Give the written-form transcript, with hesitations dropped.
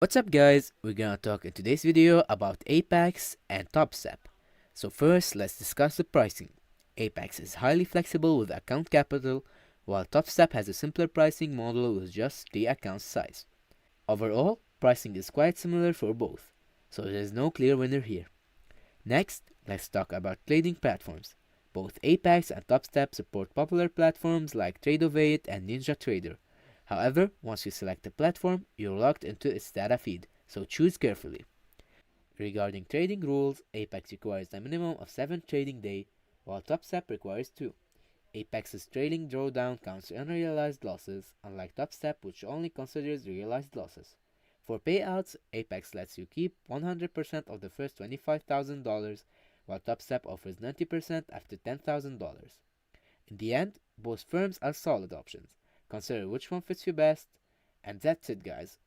What's up guys, we're gonna talk in today's video about Apex and TopStep. So first, let's discuss the pricing. Apex is highly flexible with account capital, while TopStep has a simpler pricing model with just the account size. Overall, pricing is quite similar for both, so there is no clear winner here. Next, let's talk about trading platforms. Both Apex and TopStep support popular platforms like Trade and NinjaTrader. However, once you select a platform, you're locked into its data feed, so choose carefully. Regarding trading rules, Apex requires a minimum of 7 trading days, while TopStep requires 2. Apex's trailing drawdown counts unrealized losses, unlike TopStep, which only considers realized losses. For payouts, Apex lets you keep 100% of the first $25,000, while TopStep offers 90% after $10,000. In the end, both firms are solid options. Consider which one fits you best. And that's it guys.